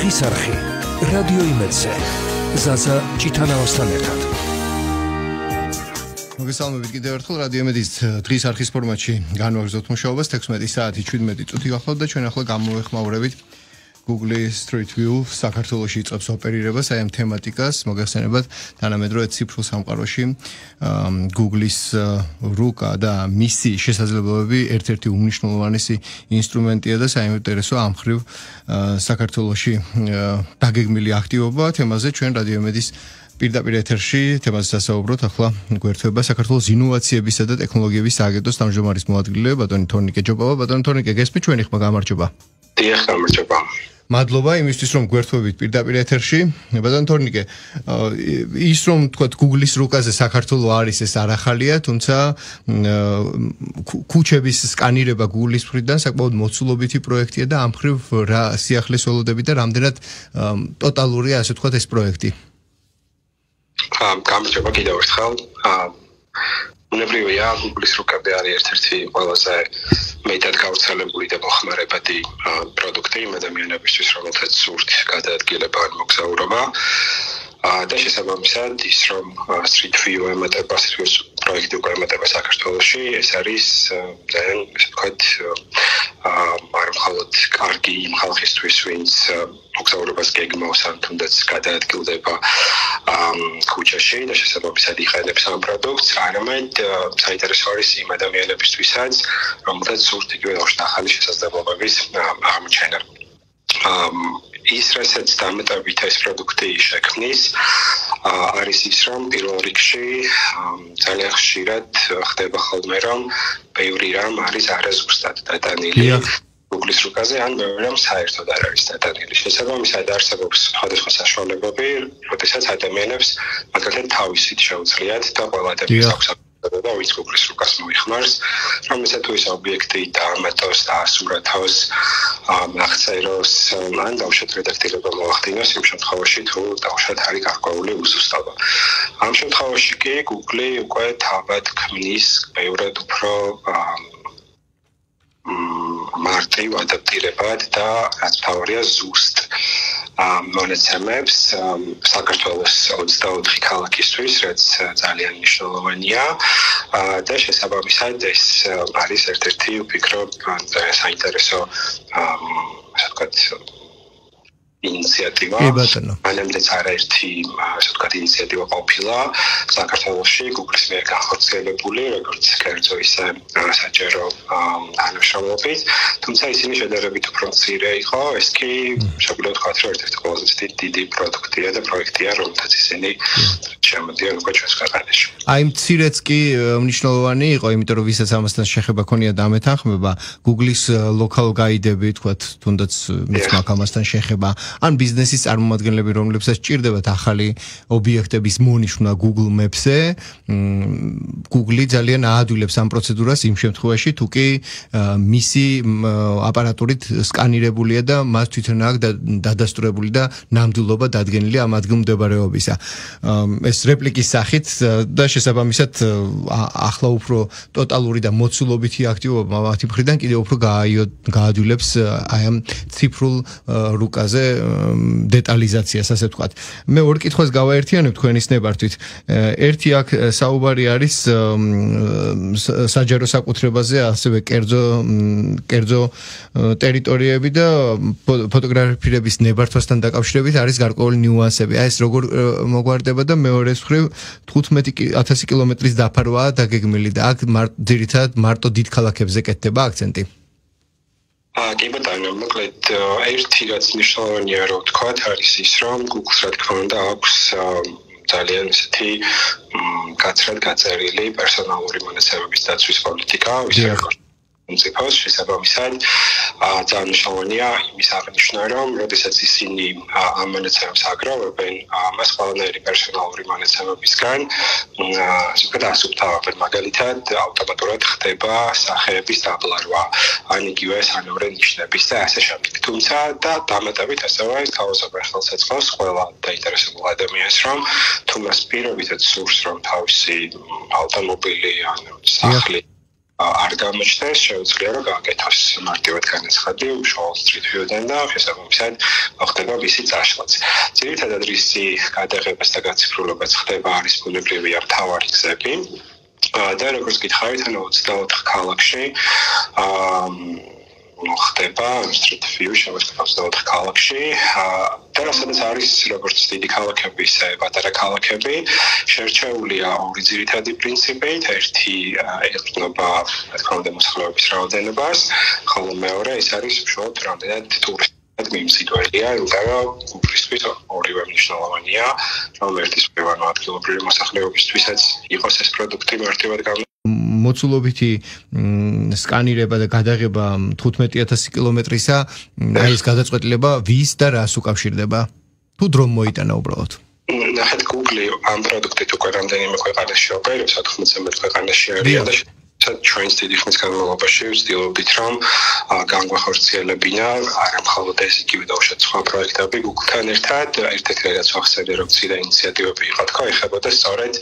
დღის არხი რადიო იმედზე ზაზა ჭიტანავასთან ერთად. მოგესალმებით კიდევ ერთხელ რადიო იმედის დღის არხის ფორმატში განვაგრძობთ მუშაობას 16 საათი 17 წუთი გახლავთ და ჩვენ ახლა გამოვეხმაურებით Google Street View საქართველოში იწყებს ოპერირებას აი ამ თემატიკას მოგეხსენებათ თანამედროვე ციფრულ სამყაროში Google-ის რუკა და მისი შესაძლებლობები ერთ-ერთი უმნიშვნელოვანესი ინსტრუმენტია და საინტერესო ამ ხრივ საქართველოში დაგეგმილი აქტივობა თემაზე ჩვენ რადიო იმედის პირდაპირ ეთერში თემაზე სასაუბროთ ახლა გვერდება საქართველოს ინოვაციებისა და ტექნოლოგიების სააგენტოს თავმჯდომარის მოადგილე ბატონი თორნიკე ჯობავა ბატონი თორნიკე გესმით ჩვენი ხმა გამარჯობა დიახ გამარჯობა მადლობა იმისთვის რომ გვერდებით პირდაპირ ეთერში ბატონი თორნიკე ის რომ თქვა Google-ის რუკაზე საქართველოს არის ეს არ ახალია თუმცა ქუჩების სკანირება Google-ის მხრიდან საკმაოდ მოცულობითი პროექტია და ამ ხრივ რა სიახლეს ველოდები და რამდენად ტოტალურია ასე ვთქვათ ეს პროექტი გამარჯობა კიდევ ერთხელ უნებრივია Google-ის რუკები არის ერთ-ერთი ყველაზე მეტად გავრცელებული და მოხმარებადი პროდუქტი იმ ადამიანებისთვის, რომელთაც სურთ გადაადგილება ან მოგზაურობა და შესაბამისად ის რომ Street View ემატება პროექტი უკვე ემატება საქართველოში ეს არის ძალიან ასე ვთქვათ არ მხოლოდ კარგი იმ ხალხისთვის ვინც მოგზაურობას გეგმავს ან თუნდაც გადაადგილდება ქუჩაში და შესაბამისად იყენებს ამ პროდუქტს არამედ საინტერესო არის იმ ადამიანებისთვისაც რომელთაც სურთ იგივე ახალი შესაძლებლობების აღმოჩენა ის რასაც დამატებით ეს პროდუქტი შექმნის არის ის რომ პირველ რიგში ძალიან ხშირად ხდება ხოლმე რომ ბევრი რამ არის არაზუსტად დატანილი Google-ის რუკაზე ან ბევრი რამ საერთოდ არ არის დატანილი შესაბამისად არსებობს სხვადასხვა საშუალებები როდესაც ადამიანებს მაგალითად თავისით შეუძლიათ და ყველა ადამიანს აქვს და ვინც Google-ის რუკას მოიხმარს რომ ესა თუ ის ობიექტი დაამატოს და ასურათოს აღწეროს ან დავუშვათ რედაქტირება მოახდინოს იმ შემთხვევაში თუ დავუშვათ არის გარკვეული უზუსტობა ამ შემთხვევაში კი Google უკვე თავად ქმნის ბევრად უფრო მარტივ ადაპტირებად და რაც თავარია ზუსტ მონაცემებს საქართველოს 24 ქალაქისთვის, რაც ძალიან მნიშვნელოვანია და შესაბამისად ეს არის ერთ-ერთი ვფიქრობ საინტერესო ასე ვთქვათ ინიციატივა. მანამდეც არაერთი ასე ვთქვათ ინიციატივა ყოფილა საქართველოში Google-ის მიერ განხორციელებული, როგორც კერძო ისე საჯარო თანამშრომლობით, თუმცა ისინი შედარებით უფრო მცირე იყო, ეს კი შეგვიძლია ვთქვათ, რომ ერთ-ერთი ყველაზე დიდი პროდუქტია და პროექტია, რომელთაც ისინი შემოდიან უკვე ჩვენს ქვეყანაში. აი მცირეც კი მნიშვნელოვანი იყო, იმიტომ რომ ვისაც ამასთან შეხება ქონია და ამეთანხმება, Google-ის local guide-ები, ვთქვათ, თუნდაც მის მაგამასთან შეხება ან ბიზნესის წარმომადგენლები, რომლებსაც სჭირდებათ ახალი ობიექტების მონიშნა Google Maps-ზე, Google ძალიან აადვილებს ამ პროცედურას იმ შემთხვევაში, თუ კი მისი აპარატურით სკანირებულია და მას თვითონ აქვს დადასტურებული და ნამდვილობა დადგენილი ამ ადგილმდებარეობისა. ეს რეპლიკის სახით და შესაბამისად ახლა უფრო ტოტალური და მოცულობითი აქტივობა მათი მხრიდან კიდევ უფრო გაადვილებს აი ამ ციფრულ რუკაზე დეტალიზაციას ასე ვთქვათ. მე ორ კითხვას გავაერთიანებ თქვენის ნებართვით. ერთი აქ საუბარი არის საჯარო საკუთრებაზე, ასევე კერძო ტერიტორიები და ფოტოგრაფირების ნებართვასთან დაკავშირებით არის გარკვეული ნიუანსები. აი ეს როგორ მოგვარდება და მეორეს მხრივ 15000 კილომეტრის დაფარვაა დაგეგმილი და აქ ძირითადად მარტო დიდ ქალაქებზე კეთდება აქცენტი. კი ბატონო, მოკლედ ერთი რაც მნიშვნელოვანია რომ ვთქვათ, არის ის რომ Google-ს რა თქმა უნდა აქვს ძალიან ისეთი გაცრად გაწერილი პერსონალური მონაცემების დაცვის პოლიტიკა, ისე როგორც მუნიციპალს შესაბამისად ძალიან მნიშვნელოვანია იმის აღნიშვნა, რომ როდესაც ისინი ამ მონაცემებს აგროვებენ, მას ყველანაირი პერსონალური მონაცემებისგან ასუფთავებენ, მაგალითად ავტომატურად ხდება სახეების დაბლარვა, ან იგივე სანოვრე ნიშნების და ასე შემდეგ. თუმცა და დამატებით ასევე თავისუფალ ხელსაწყოს ყველა დაინტერესებულ ადამიანს, რომ თუ მას პირობითად სურს, რომ თავისი ავტომობილი ან სახლი არ გამოჩნდეს, შეუძლია რომ გააკეთოს მარტივად განაცხადი უშუალოდ Street View-დან და შესაბამისად ხდება მისი წაშლაც. ძირითადად რისი გადაღებას და გაციფრულებას ხდება არის ბუნებრივი ამ მთავარი გზები. და როგორც გითხარით, 24 ქალაქში ხდება Street View შემოსწავლ 24 ქალაქში. და სადაც არის როგორც დიდი ქალაქები, ისე პატარა ქალაქები, შერჩეულია ორი ძირითადი პრინციპით. ერთი ეყრდნობა, რა თქმა უნდა, მოსახლეობის რაოდენობას, ხოლო მეორე ის არის უშუალოდ რამდენად ტურისტად მიმზიდველია, იმიტომ რომ Google-ისთვის ორივე მნიშვნელოვანია, რომ ერთის პირველ ადგილობრივი მოსახლეობისთვისაც იყოს ეს პროდუქტი მარტივად მოცულობითი სკანირება და გადაღება 15000 კილომეტრისა, აი ეს გადაწყვეტილება ვის და რას უკავშირდება? თუ დრო მოიტანა უბრალოდ? ნახეთ, Google ამ პროდუქტით უკვე რამდენიმე ქვეყანაში ოპერირებს, 90 ქვეყანაში არის და ჩვენს დიდი ხნის განმავლობაში ვცდილობდით, რომ განგვახორციელებინა არა მხოლოდ ეს იგივე და უშუალოდ სხვა პროექტები Google-თან ერთად, ერთ-ერთი რაც ვახსენე, რომ ცირა ინიციატივები იყო, თქო, ეხებოდა სწორედ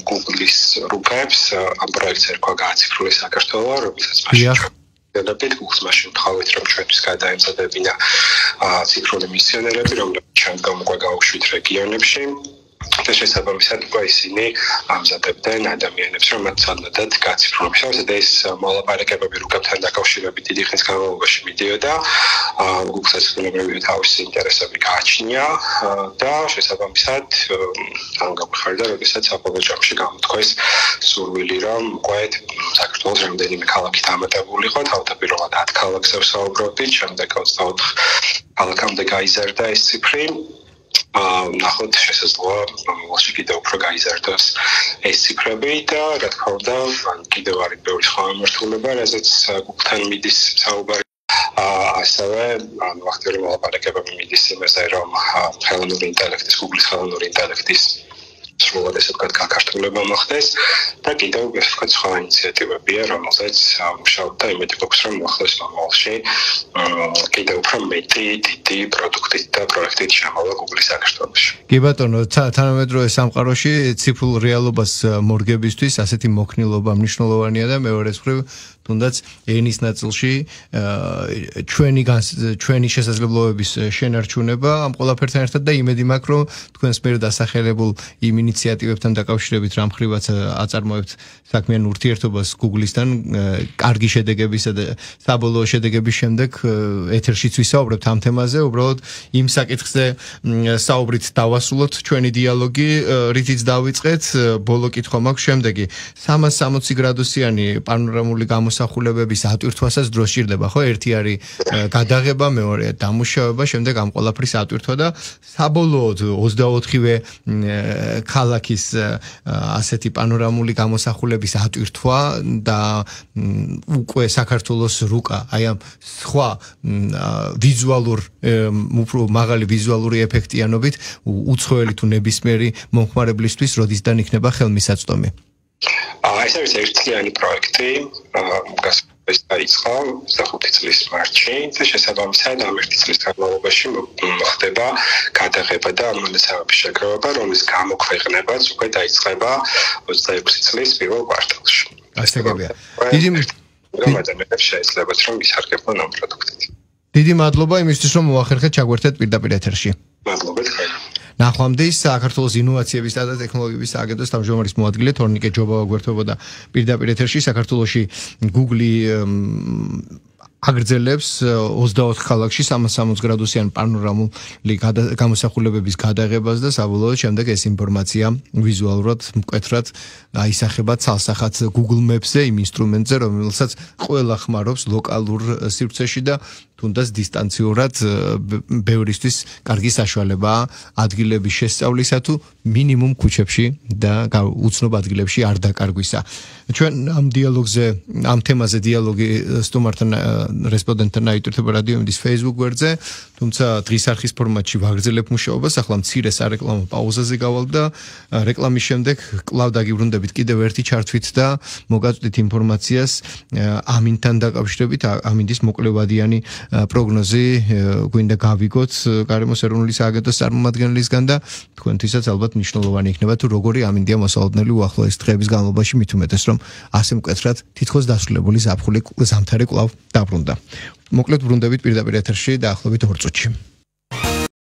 Google-ის რუკებს ამ პროექტს ერქვა გააციფრულე საქართველო, რომელსაც მაშინ Google-ს მაშინ ვთხოვეთ, რომ ჩვენთვის გადაემზადებინა ციფრული მისიონერები, რომლებიც შემდგომ უკვე გაუშვით რეგიონებში. და შესაბამისად უკვე ისინი ამზადებდნენ ადამიანებს, რომ მათ ცოდნადათ გაციფრულებისას და ეს მოლაპარაკებები რუკებთან დაკავშირებით დიდი ხნის განმავლობაში მიდიოდა. Google-ს ბუნებრივი თავისი ინტერესები გააჩნია და შესაბამისად ამ გამხარდა, როდესაც საბოლოო ჯამში გამოთქვეს სურვილი, რომ უკვე საქართველოს რამდენიმე ქალაქი დამატებულიყო, თავდაპირველად 10 ქალაქზე ვსაუბრობდით, შემდეგ 24 ქალაქამდე გაიზარდა ეს ციფრი. ნახოთ შესაძლოა მომავალში კიდევ უფრო გაიზარდოს ეს ციფრები და რა თქმა უნდა კიდევ არის ბევრი სხვა მიმართულება, რაზეც Google-თან მიდის საუბარი. ასევე ვახტერი მოლაპარაკებები მიდის იმაზე, რომ ხელოვნური ინტელექტის, Google-ის ხელოვნური ინტელექტის სრულად ესე ვთქვათ გაქართულება მოხდეს და კიდევ ესე ვთქვათ სხვა ინიციატივებია, რომელზეც მუშაობ და იმედი გვაქვს, რომ მოხდეს მომავალში კიდევ უფრო მეტი დიდი პროდუქტით და პროექტით შემოვა Google-ის საქართველოში. კი ბატონო, თანამედროვე სამყაროში ციფრულ რეალობას მორგებისთვის ასეთი მოქნილობა მნიშვნელოვანია და მეორე მხრივ თუნდაც ენის ნაწილში ჩვენი შესაძლებლობების შენარჩუნება ამ ყველაფერთან ერთად და იმედი მაქვს, რომ თქვენს მიერ დასახელებულ იმ ინიციატივებთან დაკავშირებით რა მხრივაც აწარმოებთ საქმიან ურთიერთობას Google-ისთან, კარგი შედეგებისა და საბოლოო შედეგების შემდეგ ეთერშიც ვისაუბრებთ ამ თემაზე, უბრალოდ იმ საკითხზე საუბრით დავასრულოთ ჩვენი დიალოგი, რითიც დავიწყეთ, ბოლო კითხვა მაქვს შემდეგი. 360 გრადუსიანი პანორამული გამოსახულებების ატვირთვასაც დრო სჭირდება, ხო? ერთი არის გადაღება, მეორეა დამუშავება, შემდეგ ამ ყველაფრის ატვირთვა და საბოლოოდ 24-ვე ქალაქის ასეთი პანორამული გამოსახულების ატვირთვა და უკვე საქართველოს რუკა, აი ამ სხვა ვიზუალურ, უფრო მაღალი ვიზუალური ეფექტიანობით უცხოელი თუ ნებისმიერი მომხმარებლისთვის როდისდან იქნება ხელმისაწვდომი. ეს არის ერთწლიანი პროექტი, ეს დაიწყო 25 წლის მარტში და შესაბამისად ამ ერთი წლის განმავლობაში ხდება გადაღება და მონაცემების შეგროვება, რომლის გამოქვეყნებაც უკვე დაიწყება 26 წლის პირველ კვარტალში. ასეთებია. ადამიანებს შეეძლებათ რომ ისარგებლონ ამ პროდუქტით. დიდი მადლობა იმისთვის რომ მოახერხეთ ჩაგვერთეთ პირდაპირ ეთერში. მადლობა თქვენ. ნახვამდის საქართველოს ინოვაციების და ტექნოლოგიების აგენტოს თავმჯდომარის მოადგილე თორნიკე ჯობავა გვერდებოდა პირდაპირ ეთერში. საქართველოში Google აგრძელებს 24 ქალაქში 360 გრადუსიან პანორამული გამოსახულებების გადაღებას და საბოლოოდ შემდეგ ეს ინფორმაცია ვიზუალურად მკვეთრად აისახება ცალსახად Google Maps-ზე, იმ ინსტრუმენტზე, რომელსაც ყველა ხმარობს ლოკალურ სივრცეში და თუნდაც დისტანციურად ბევრისთვის კარგი საშუალებაა ადგილების შესწავლისა თუ მინიმუმ ქუჩებში და უცნობ ადგილებში არ დაკარგვისა. ჩვენ ამ დიალოგზე, ამ თემაზე დიალოგი სტუმართან რესპონდენტთან აიტვირთება რადიო იმედის Facebook გვერდზე, თუმცა დღის არხის ფორმატში ვაგრძელებ მუშაობას, ახლა მცირე სარეკლამო პაუზაზე გავალ და რეკლამის შემდეგ კვლავ დაგიბრუნდებით კიდევ ერთი ჩართვით და მოგაწვდით ინფორმაციას ამინთან დაკავშირებით, ამინდის მოკლევადიანი პროგნოზი გვინდა გავიგოთ გარემოს ეროვნული სააგენტოს წარმომადგენლისგან და თქვენთვისაც ალბათ მნიშვნელოვანი იქნება თუ როგორი ამინდია მოსალოდნელი უახლოეს დღეების განმავლობაში მით უმეტეს რომ ასე მკვეთრად თითქოს დასრულებული ზაფხული ზამთარი კვლავ დაბრუნდა. მოკლედ ბრუნდებით პირდაპირ ეთერში დაახლოებით 2 წუთში.